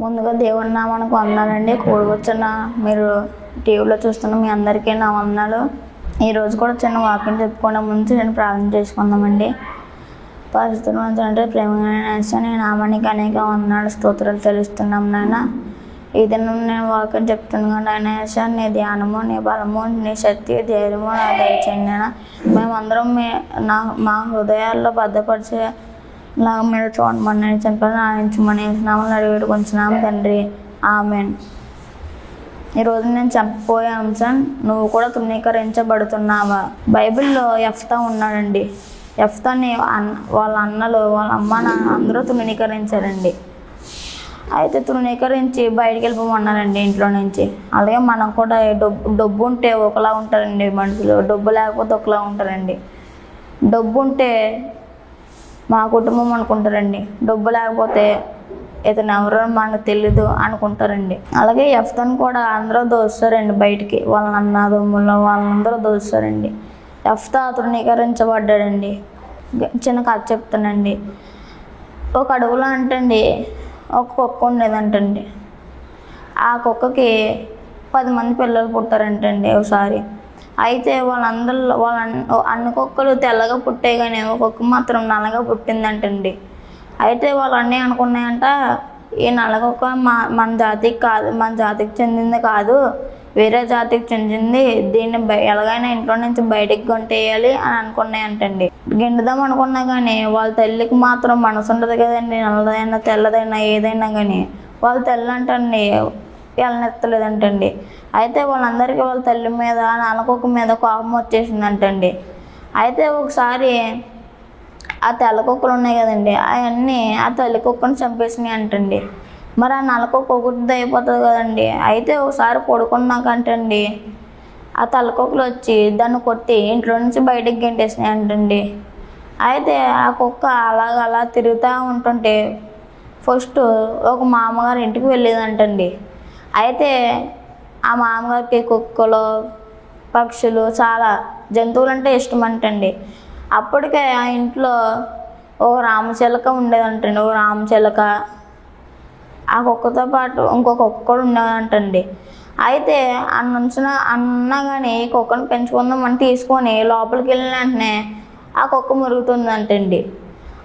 ముందుగా దేవుని నామానికి వందనాలండి. కూడవచ్చిన మీరు టీవీలో చూస్తున్న మీ అందరికీ నా వందనాలు. ఈరోజు కూడా చిన్న వాక్యం చెప్పుకునే ముందు నేను ప్రార్థన చేసుకుందామండి. పరిస్థితులు అంటే ప్రేమగా నీ నామానికి అనేక వందనాలు స్తోత్రాలు తెలుస్తున్నాం నాయన. ఇది నేను వాక్యం చెప్తున్నాను నాయన. నీ ధ్యానము, నీ బలము, నీ శక్తి, ధైర్యము నా దయచేయండి నాయన. మేమందరం మా హృదయాల్లో భద్రపరిచేలాగా మీరు చూడమని చెప్పని ఆడించమని నామని అడిగి కొంచెం తండ్రి, ఆమెన్. ఈరోజు నేను చెప్పబోయే అంశం, నువ్వు కూడా తృణీకరించబడుతున్నావా. బైబిల్లో యెఫ్తా ఉన్నాడండి. యెఫ్తాని వాళ్ళ అన్నలు, వాళ్ళ అమ్మ నాన్న అందరూ తృణీకరించారండి. అయితే తృణీకరించి బయటికి వెళ్ళిపోమన్నారండి ఇంట్లో నుంచి. అలాగే మనం కూడా డబ్బు ఉంటే ఒకలా ఉంటారండి మనుషులు, డబ్బు లేకపోతే ఒకలా ఉంటారండి. డబ్బు ఉంటే మా కుటుంబం అనుకుంటారండి, డబ్బు లేకపోతే ఇతను ఎవరో మనకు తెలీదు అనుకుంటారండి. అలాగే యెఫ్తాను కూడా అందరూ దోస్తారండి బయటికి, వాళ్ళ అన్నదమ్ములు వాళ్ళందరూ దోస్తారండి. యెఫ్తా తృణీకరించబడ్డాడండి. చిన్న కథ చెప్తానండి. ఒక అడవిలో అంటండి ఒక కుక్క ఉండేదంటండి. ఆ కుక్కకి 10 మంది పిల్లలు పుట్టారంటండి ఒకసారి. అయితే వాళ్ళందరిలో అన్ని కుక్కలు తెల్లగా పుట్టాయి, కానీ ఒక కుక్క మాత్రం నల్లగా పుట్టిందంటండి. అయితే వాళ్ళు అన్నీ అనుకున్నాయంట, ఈ నల్ల కుక్క మన జాతికి కాదు, మన జాతికి చెందింది కాదు, వేరే జాతికి చెందింది, దీన్ని ఎలాగైనా ఇంట్లో నుంచి బయటికి గొంటేయాలి అని అనుకున్నాయంటండి. గిండుదాం అనుకున్నా కానీ వాళ్ళ తల్లికి మాత్రం మనసు ఉండదు కదండి. నల్లదైనా తెల్లదైనా ఏదైనా కానీ వాళ్ళ తల్లి అంటండి వెళ్ళనెత్తలేదంటండి. అయితే వాళ్ళందరికీ వాళ్ళ తల్లి మీద, నల్లకుక్క మీద కోపం వచ్చేసిందంటండి. అయితే ఒకసారి ఆ తెల్ల కుక్కలు ఉన్నాయి కదండి, అవన్నీ ఆ తల్లి కుక్కను చంపేసినాయి అంటండి. మరి ఆ నల్లకుక్క ఒకటి అయిపోతుంది కదండి. అయితే ఒకసారి పడుకున్నాకంటండి ఆ తల్లకుక్కలు వచ్చి దాన్ని కొట్టి ఇంట్లో నుంచి బయటకు గెంటేసినాయి అంటండి. అయితే ఆ కుక్క అలా తిరుగుతూ ఉంటుంటే ఫస్ట్ ఒక మామగారి ఇంటికి వెళ్ళేదంటండి. అయితే ఆ మామగారికి కుక్కలు, పక్షులు, చాలా జంతువులు అంటే ఇష్టం అంటండి. అప్పటికే ఆ ఇంట్లో ఒక రామచిలక ఉండేదంటండి. ఒక రామచిలక ఆ కుక్కతో పాటు ఇంకొక కుక్క కూడా ఉండేదంటండి. అయితే అన్నా కానీ ఈ కుక్కను పెంచుకుందామని తీసుకొని లోపలికి వెళ్ళిన వెంటనే ఆ కుక్క మురుగుతుందంటండి.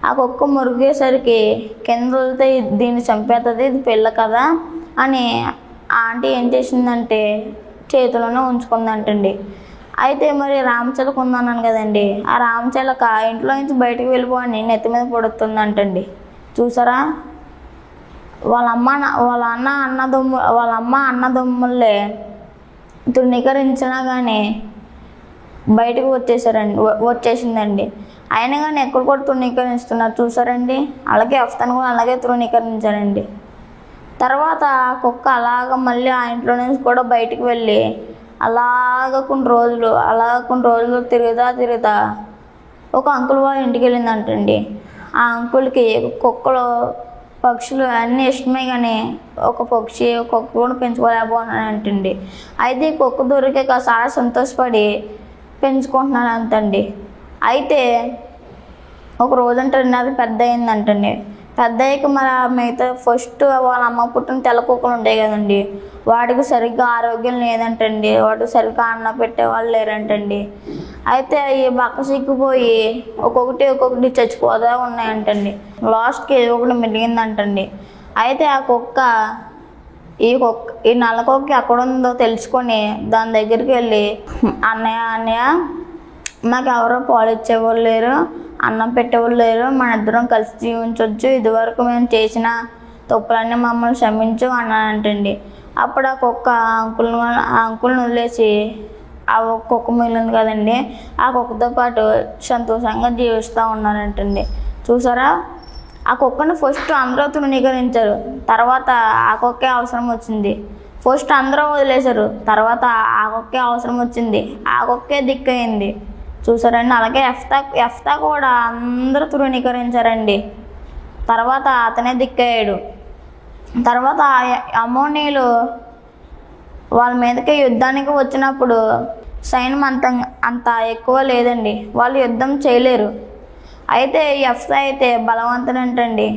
ఆ కుక్క మురిగేసరికి కింద వెళ్తే దీన్ని చంపేస్తుంది, ఇది పిల్ల కదా అని ఆంటీ ఏం చేసిందంటే చేతిలోనే ఉంచుకుందంటండి. అయితే మరి రామచిలక ఉందన్నాను కదండి, ఆ రామచిలక ఇంట్లో నుంచి బయటకు వెళ్ళిపోని నెత్తి మీద పడుతుందంటండి. చూసారా, వాళ్ళ అమ్మ అన్నదమ్ములే తృణీకరించినా కానీ బయటకు వచ్చేసిందండి. అయినా కానీ ఎక్కడ కూడా తృణీకరిస్తున్నారు చూసారండి. అలాగే యెఫ్తాను కూడా అలాగే తృణీకరించారండి. తర్వాత కుక్క అలాగ మళ్ళీ ఆ ఇంట్లో నుంచి కూడా బయటికి వెళ్ళి కొన్ని రోజులు తిరుగుతా ఒక అంకుల్ వాళ్ళ ఇంటికి వెళ్ళిందంటండి. ఆ అంకుల్కి కుక్కలు, పక్షులు అన్నీ ఇష్టమే, కానీ ఒక కుక్క కూడా పెంచుకోలేకపోతున్నానంటండి. అయితే ఈ కుక్క దొరికాక చాలా సంతోషపడి పెంచుకుంటున్నాను అంతండి. అయితే ఒక రోజు అంటండి అది పెద్ద అయిందంటండి. పెద్ద అయ్యాక మరి మిగతా ఫస్ట్ వాళ్ళ అమ్మ పుట్టిన తెల్ల కుక్కలు ఉంటాయి కదండి, వాటికి సరిగ్గా ఆరోగ్యం లేదంటండి. వాటికి సరిగ్గా అన్నం పెట్టేవాళ్ళు లేరంటండి. అయితే ఈ బక్క సిక్కిపోయి ఒక్కొక్కటి చచ్చిపోతా ఉన్నాయంటండి. లాస్ట్కి ఒకటి మిగిలిందంటండి. అయితే ఆ కుక్క ఈ నల్ల కుక్క ఎక్కడుందో తెలుసుకొని దాని దగ్గరికి వెళ్ళి, అన్నయ్య మాకు ఎవరో పాలు ఇచ్చేవాళ్ళు లేరు, అన్నం పెట్టేవాళ్ళు లేరు, మన ఇద్దరం కలిసి జీవించవచ్చు, ఇదివరకు మేము చేసిన తప్పులన్నీ మమ్మల్ని క్షమించు అన్నానంటండి. అప్పుడు ఆ కుక్క అంకుల్ని వదిలేసి ఆ కుక్క మిగిలింది కదండి, ఆ కుక్కతో పాటు సంతోషంగా జీవిస్తూ ఉన్నారంటండి. చూసారా, ఆ కుక్కను ఫస్ట్ అందరూ తృణీకరించారు, తర్వాత ఆ కుక్కే అవసరం వచ్చింది. ఫస్ట్ అందరూ వదిలేశారు, తర్వాత ఆ కుక్కే అవసరం వచ్చింది, ఆ కుక్కే దిక్కయింది. చూసారండి. అలాగే యెఫ్తా కూడా అందరూ తృణీకరించారండి, తర్వాత అతనే దిక్కయ్యాడు. తర్వాత అమ్మోనీయులు వాళ్ళ మీదకి యుద్ధానికి వచ్చినప్పుడు సైన్యం అంత ఎక్కువ లేదండి, వాళ్ళు యుద్ధం చేయలేరు. అయితే యెఫ్తా అయితే బలవంతుడంటండి.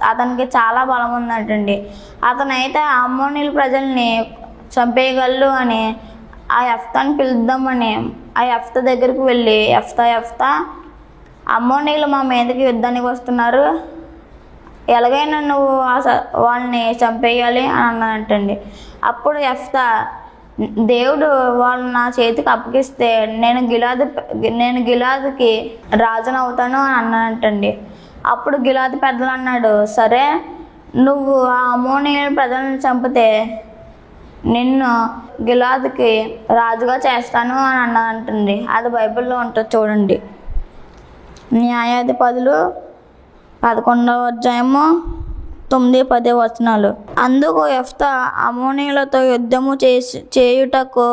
అతనికి చాలా బలం ఉందంటండి. అతనైతే అమ్మోనీయుల ప్రజల్ని చంపేయగలడు అని ఆ యెఫ్తాని పిలుద్దామని ఆ యెఫ్తా దగ్గరికి వెళ్ళి, యెఫ్తా అమ్మోనీయులు మా మీదకి యుద్ధానికి వస్తున్నారు, ఎలాగైనా నువ్వు వాళ్ళని చంపేయాలి అని అన్నాడంటండి. అప్పుడు యెఫ్తా, దేవుడు వాళ్ళు నా చేతికి అప్పగిస్తే నేను గిలాదుకి రాజును అవుతాను అని అన్నాడంటండి. అప్పుడు గిలాదు పెద్దలు అన్నాడు, సరే నువ్వు ఆ అమ్మోనీయుల ప్రజలను చంపితే నిన్ను గిలాదుకి రాజుగా చేస్తాను అని అన్నాడంటండి. అది బైబిల్లో ఉంటుంది చూడండి. న్యాయాధిపతులు 11వ అధ్యాయము 9-10 వచనాలు. అందుకు యెఫ్తా, అమ్మోనీయులతో యుద్ధము చేయుటకు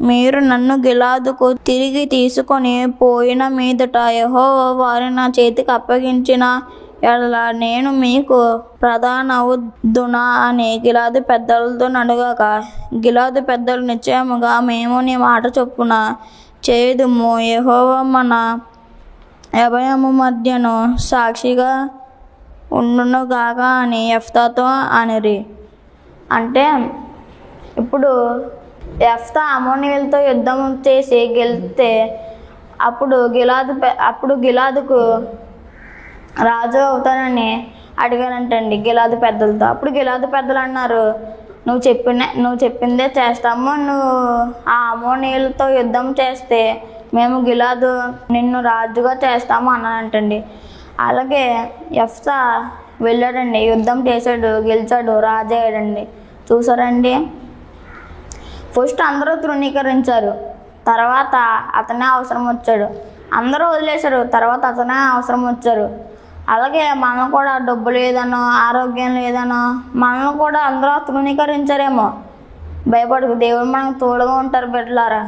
మీరు నన్ను గిలాదుకు తిరిగి తీసుకొని పోయిన మీదట యెహోవా వారిని నా చేతికి అప్పగించిన ఎడల నేను మీకు ప్రధానవుదునా అని గిలాదు పెద్దలతో అడగగా, గిలాదు పెద్దలు, నిశ్చయముగా మేము నీ మాట చొప్పున చేయుదుము, యెహోవా మన అభయము మధ్యను సాక్షిగా ఉండునుగాక అని యెఫ్తాతో అనిరి. అంటే ఇప్పుడు యెఫ్తా అమ్మోనీయులతో యుద్ధం చేసి గెలిస్తే అప్పుడు గిలాదుకు రాజు అవుతానని అడిగారంటండి గిలాదు పెద్దలతో. అప్పుడు గిలాదు పెద్దలు అన్నారు, నువ్వు చెప్పిందే చేస్తాము, నువ్వు ఆ అమ్మోనీయులతో యుద్ధం చేస్తే మేము గిలాదు నిన్ను రాజుగా చేస్తాము అన్నారంటండి. అలాగే యెఫ్తా వెళ్ళాడండి, యుద్ధం చేశాడు, గెలిచాడు, రాజు అయ్యాడండి. చూసారండి, ఫస్ట్ అందరూ తృణీకరించారు, తర్వాత అతనే అవసరం వచ్చాడు. అందరూ వదిలేశారు, తర్వాత అతనే అవసరం వచ్చారు. అలాగే మనం కూడా డబ్బు లేదనో, ఆరోగ్యం లేదనో మనల్ని కూడా అందరూ తృణీకరించారేమో. భయపడకు, దేవుడు మనకు తోడుగా ఉంటారు బిడ్డలారా.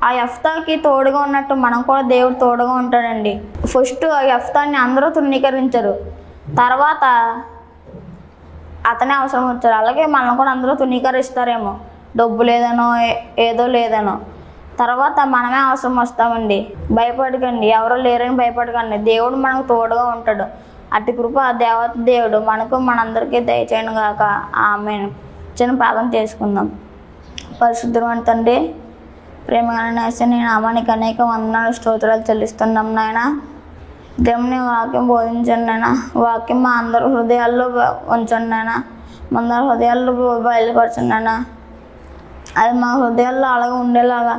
ఆ యెఫ్తాకి తోడుగా ఉన్నట్టు మనం కూడా దేవుడు తోడుగా ఉంటాడండి. ఫస్ట్ ఆ యెఫ్తాని అందరూ తృణీకరించారు, తర్వాత అతనే అవసరం వచ్చారు. అలాగే మనం కూడా అందరూ తృణీకరిస్తారేమో, డబ్బు లేదనో ఏదో లేదనో, తర్వాత మనమే అవసరం వస్తామండి. భయపడకండి, ఎవరో లేరని భయపడకండి, దేవుడు మనకు తోడుగా ఉంటాడు. అట్టి కృప దేవుడు మనకు మనందరికీ దయచేయను గాక. ఆమేన్. చిన్న ప్రార్థన చేసుకుందాం. పరిశుద్ధమైన తండ్రి, ప్రేమగా నీ నామానికి అనేక వందనాలు స్తోత్రాలు చెల్లిస్తున్నాం నాయన. దేవుని వాక్యం బోధించండి నాయన, వాక్యం మా అందరి హృదయాల్లో ఉంచండి నాయన, మా అందరి హృదయాల్లో బయలుపరచండి నాయన. అది మా హృదయాల్లో అలాగే ఉండేలాగా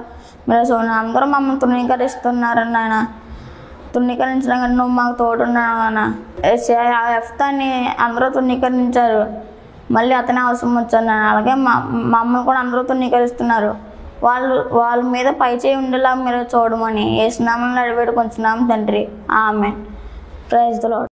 మీరు చూడండి. అందరూ మమ్మల్ని తృణీకరిస్తున్నారని నాయన, తృణీకరించడం కానీ నువ్వు మాకు తోడున్నావు నాయన. ఆ యెఫ్తాని అందరూ తృణీకరించారు, మళ్ళీ అతనే అవసరం వచ్చారు నాయన. అలాగే మమ్మల్ని కూడా అందరూ తృణీకరిస్తున్నారు, వాళ్ళ మీద పై చేయి ఉండేలా మీరు చూడమని యేసు నామములో అడిగి వేడుకొంచున్నాము తండ్రి. ఆమేన్. Praise the lord.